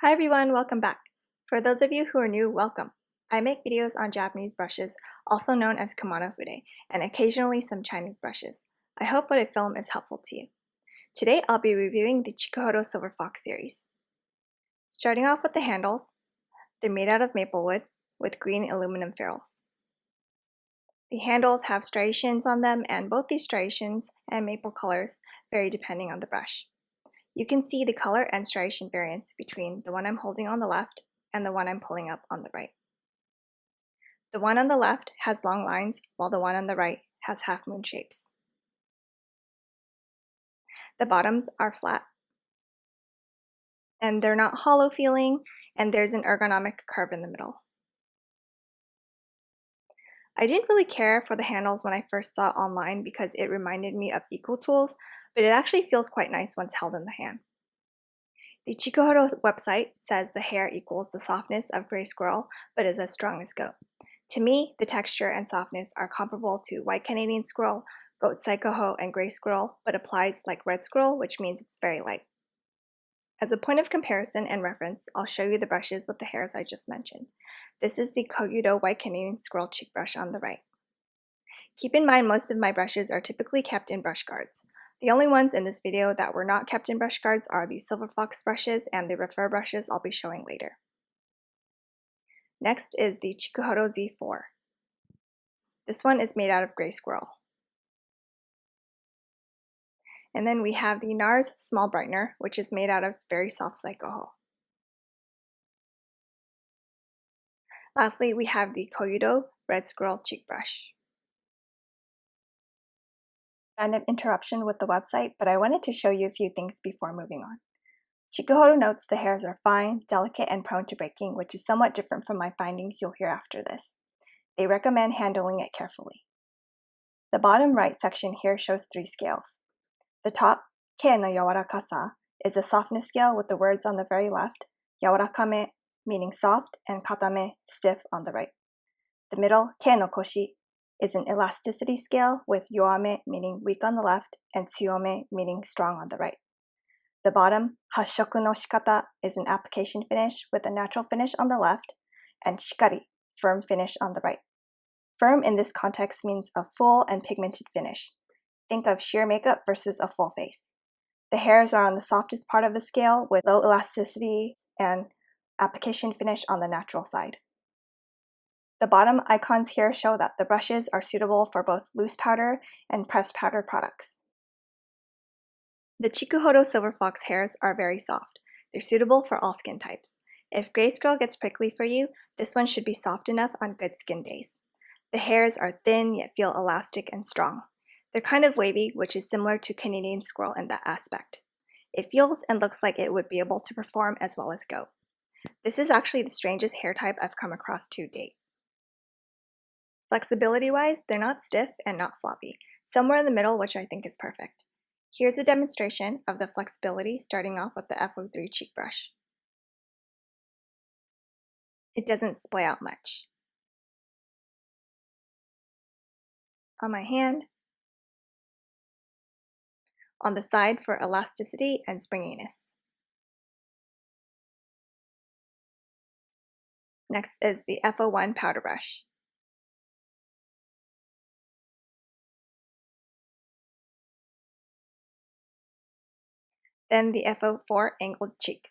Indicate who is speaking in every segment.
Speaker 1: Hi everyone, welcome back. For those of you who are new, welcome. I make videos on Japanese brushes, also known as Kimono Fude, and occasionally some Chinese brushes. I hope what I film is helpful to you. Today I'll be reviewing the Chikuhodo Silver Fox series. Starting off with the handles, they're made out of maple wood with green aluminum ferrules. The handles have striations on them, and both these striations and maple colors vary depending on the brush. You can see the color and striation variance between the one I'm holding on the left and the one I'm pulling up on the right. The one on the left has long lines, while the one on the right has half moon shapes. The bottoms are flat, and they're not hollow feeling, and there's an ergonomic curve in the middle. I didn't really care for the handles when I first saw it online because it reminded me of equal tools, but it actually feels quite nice once held in the hand. The Chikuhodo website says the hair equals the softness of gray squirrel, but is as strong as goat. To me, the texture and softness are comparable to white Canadian squirrel, goat Chikuhodo, and gray squirrel, but applies like red squirrel, which means it's very light. As a point of comparison and reference, I'll show you the brushes with the hairs I just mentioned. This is the Koyudo white Canadian Squirrel Cheek Brush on the right. Keep in mind most of my brushes are typically kept in brush guards. The only ones in this video that were not kept in brush guards are the Silver Fox brushes and the refer brushes I'll be showing later. Next is the Chikuhodo Z4. This one is made out of gray squirrel. And then we have the Nars Small Brightener, which is made out of very soft Chikuhodo. Lastly, we have the Koyudo Red Squirrel Cheek Brush. Random interruption with the website, but I wanted to show you a few things before moving on. Chikuhodo notes the hairs are fine, delicate, and prone to breaking, which is somewhat different from my findings you'll hear after this. They recommend handling it carefully. The bottom right section here shows 3 scales. The top, Kei no yawarakasa, is a softness scale with the words on the very left, yawarakame, meaning soft, and katame, stiff, on the right. The middle, Kei no koshi, is an elasticity scale with yoame, meaning weak, on the left, and tsuyome, meaning strong, on the right. The bottom, Hashoku no shikata, is an application finish with a natural finish on the left, and shikari, firm finish, on the right. Firm in this context means a full and pigmented finish. Think of sheer makeup versus a full face. The hairs are on the softest part of the scale with low elasticity and application finish on the natural side. The bottom icons here show that the brushes are suitable for both loose powder and pressed powder products. The Chikuhodo Silver Fox hairs are very soft. They're suitable for all skin types. If gray squirrel gets prickly for you, this one should be soft enough on good skin days. The hairs are thin yet feel elastic and strong. They're kind of wavy, which is similar to Canadian squirrel in that aspect. It feels and looks like it would be able to perform as well as goat. This is actually the strangest hair type I've come across to date. Flexibility-wise, they're not stiff and not floppy, somewhere in the middle, which I think is perfect. Here's a demonstration of the flexibility starting off with the Fo3 Cheek Brush. It doesn't splay out much. On my hand, on the side for elasticity and springiness. Next is the Fo1 Powder Brush. Then the Fo4 Angled Cheek.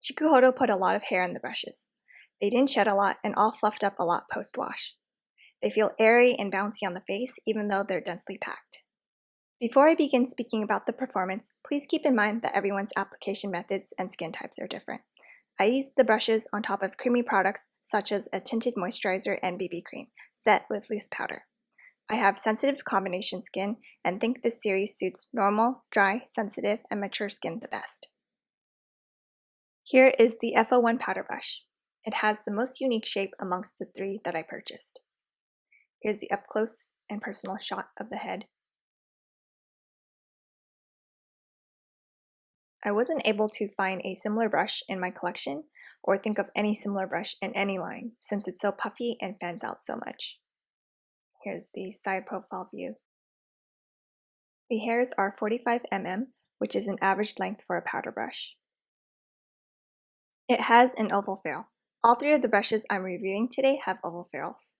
Speaker 1: Chikuhodo put a lot of hair in the brushes. They didn't shed a lot and all fluffed up a lot post-wash. They feel airy and bouncy on the face even though they're densely packed. Before I begin speaking about the performance, please keep in mind that everyone's application methods and skin types are different. I used the brushes on top of creamy products such as a tinted moisturizer and BB cream, set with loose powder. I have sensitive combination skin and think this series suits normal, dry, sensitive, and mature skin the best. Here is the Fo1 Powder Brush. It has the most unique shape amongst the 3 that I purchased. Here's the up-close and personal shot of the head. I wasn't able to find a similar brush in my collection or think of any similar brush in any line since it's so puffy and fans out so much. Here's the side profile view. The hairs are 45 mm, which is an average length for a powder brush. It has an oval ferrule. All three of the brushes I'm reviewing today have oval ferrules.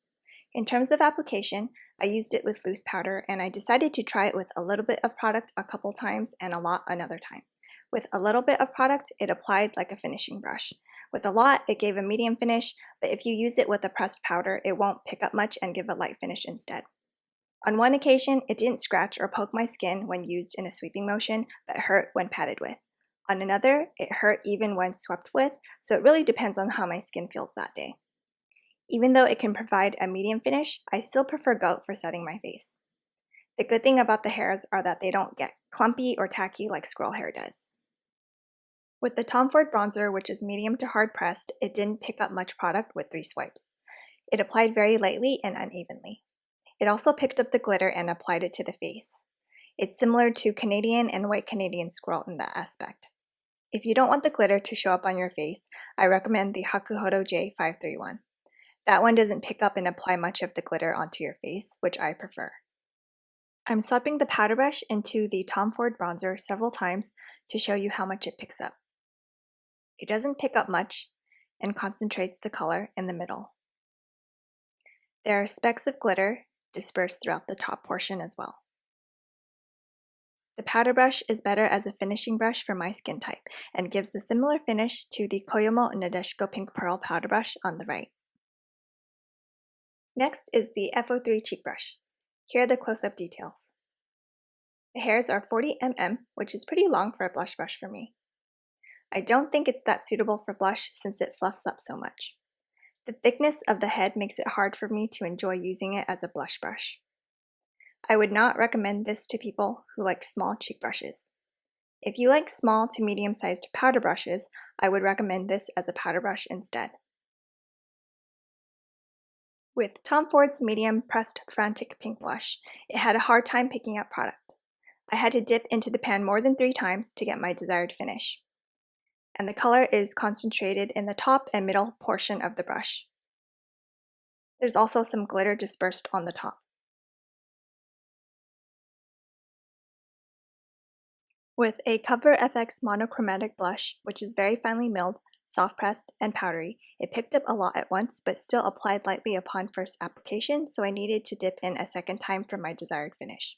Speaker 1: In terms of application, I used it with loose powder and I decided to try it with a little bit of product a couple times and a lot another time. With a little bit of product, it applied like a finishing brush. With a lot, it gave a medium finish, but if you use it with a pressed powder, it won't pick up much and give a light finish instead. On one occasion, it didn't scratch or poke my skin when used in a sweeping motion, but hurt when patted with. On another, it hurt even when swept with, so it really depends on how my skin feels that day. Even though it can provide a medium finish, I still prefer goat for setting my face. The good thing about the hairs are that they don't get clumpy or tacky like squirrel hair does. With the Tom Ford bronzer, which is medium to hard pressed, it didn't pick up much product with 3 swipes. It applied very lightly and unevenly. It also picked up the glitter and applied it to the face. It's similar to Canadian and White Canadian Squirrel in that aspect. If you don't want the glitter to show up on your face, I recommend the Chikuhodo J531. That one doesn't pick up and apply much of the glitter onto your face, which I prefer. I'm swapping the powder brush into the Tom Ford bronzer several times to show you how much it picks up. It doesn't pick up much and concentrates the color in the middle. There are specks of glitter dispersed throughout the top portion as well. The powder brush is better as a finishing brush for my skin type and gives a similar finish to the Koyudo Nadeshiko Pink Pearl powder brush on the right. Next is the Fo3 Cheek Brush. Here are the close-up details. The hairs are 40 mm, which is pretty long for a blush brush for me. I don't think it's that suitable for blush since it fluffs up so much. The thickness of the head makes it hard for me to enjoy using it as a blush brush. I would not recommend this to people who like small cheek brushes. If you like small to medium-sized powder brushes, I would recommend this as a powder brush instead. With Tom Ford's medium pressed frantic pink blush, it had a hard time picking up product. I had to dip into the pan more than 3 times to get my desired finish. And the color is concentrated in the top and middle portion of the brush. There's also some glitter dispersed on the top. With a Cover FX monochromatic blush, which is very finely milled, soft pressed, and powdery, it picked up a lot at once but still applied lightly upon first application, so I needed to dip in a second time for my desired finish.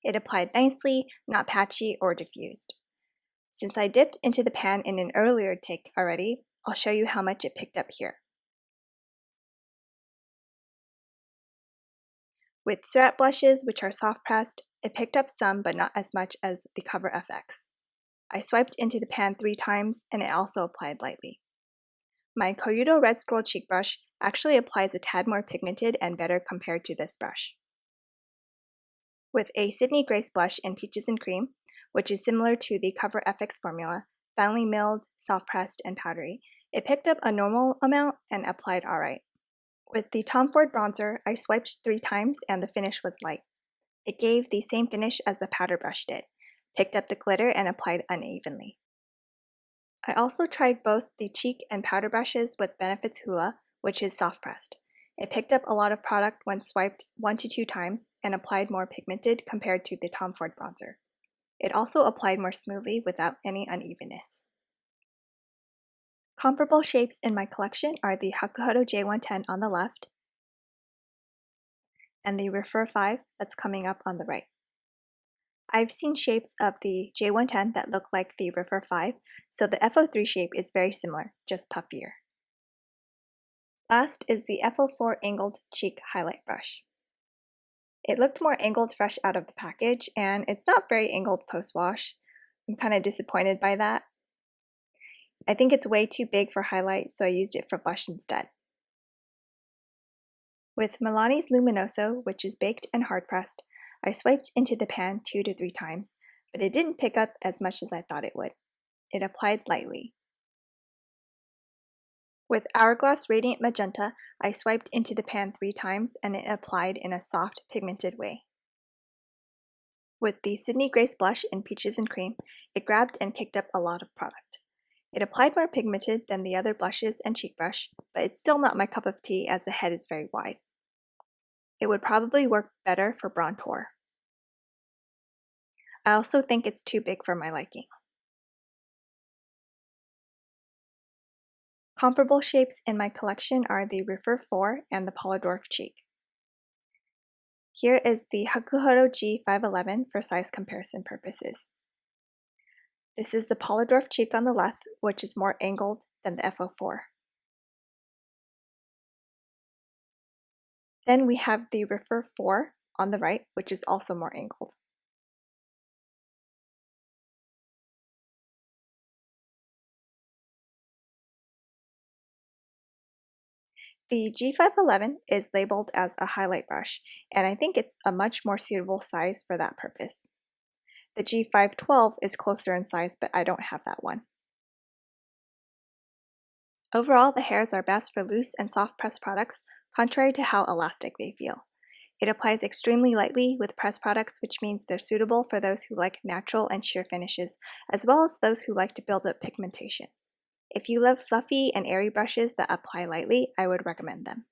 Speaker 1: It applied nicely, not patchy or diffused. Since I dipped into the pan in an earlier take already, I'll show you how much it picked up here. With syrup blushes, which are soft pressed, it picked up some but not as much as the Cover FX. I swiped into the pan 3 times and it also applied lightly. My Koyudo Red Squirrel Cheek Brush actually applies a tad more pigmented and better compared to this brush. With a Sydney Grace blush in Peaches and Cream, which is similar to the Cover FX formula, finely milled, soft pressed, and powdery, it picked up a normal amount and applied alright. With the Tom Ford bronzer, I swiped 3 times and the finish was light. It gave the same finish as the powder brush did, picked up the glitter and applied unevenly. I also tried both the cheek and powder brushes with Benefits Hoola, which is soft pressed. It picked up a lot of product when swiped 1 to 2 times and applied more pigmented compared to the Tom Ford bronzer. It also applied more smoothly without any unevenness. Comparable shapes in my collection are the Chikuhodo J110 on the left and the Refer 5 that's coming up on the right. I've seen shapes of the J110 that look like the Refer 5, so the Fo3 shape is very similar, just puffier. Last is the Fo4 Angled Cheek Highlight Brush. It looked more angled fresh out of the package, and it's not very angled post-wash. I'm kind of disappointed by that. I think it's way too big for highlight, so I used it for blush instead. With Milani's Luminoso, which is baked and hard-pressed, I swiped into the pan 2 to 3 times, but it didn't pick up as much as I thought it would. It applied lightly. With Hourglass Radiant Magenta, I swiped into the pan 3 times and it applied in a soft, pigmented way. With the Sydney Grace blush in Peaches and Cream, it grabbed and kicked up a lot of product. It applied more pigmented than the other blushes and cheek brush, but it's still not my cup of tea as the head is very wide. It would probably work better for bronzer. I also think it's too big for my liking. Comparable shapes in my collection are the Fo3 and the Paula Dorf Cheek. Here is the Chikuhodo G511 for size comparison purposes. This is the Paula Dorf Cheek on the left, which is more angled than the Fo3. Then we have the Fo3 on the right, which is also more angled. The G511 is labeled as a highlight brush, and I think it's a much more suitable size for that purpose. The G512 is closer in size, but I don't have that one. Overall, the hairs are best for loose and soft press products, contrary to how elastic they feel. It applies extremely lightly with press products, which means they're suitable for those who like natural and sheer finishes, as well as those who like to build up pigmentation. If you love fluffy and airy brushes that apply lightly, I would recommend them.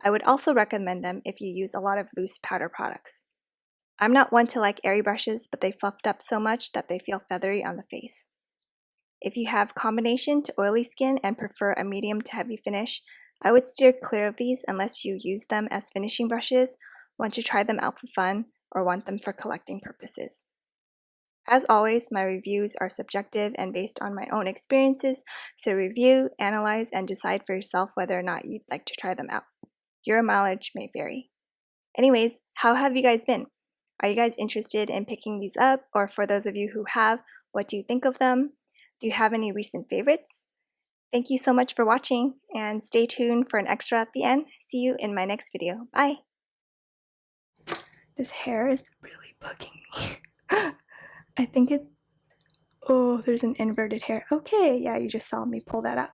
Speaker 1: I would also recommend them if you use a lot of loose powder products. I'm not one to like airy brushes, but they fluffed up so much that they feel feathery on the face. If you have combination to oily skin and prefer a medium to heavy finish, I would steer clear of these unless you use them as finishing brushes, want to try them out for fun, or want them for collecting purposes. As always, my reviews are subjective and based on my own experiences, so review, analyze, and decide for yourself whether or not you'd like to try them out. Your mileage may vary. Anyways, how have you guys been? Are you guys interested in picking these up? Or for those of you who have, what do you think of them? Do you have any recent favorites? Thank you so much for watching, and stay tuned for an extra at the end. See you in my next video. Bye! This hair is really bugging me. I think oh, there's an inverted hair. Okay, yeah, you just saw me pull that out.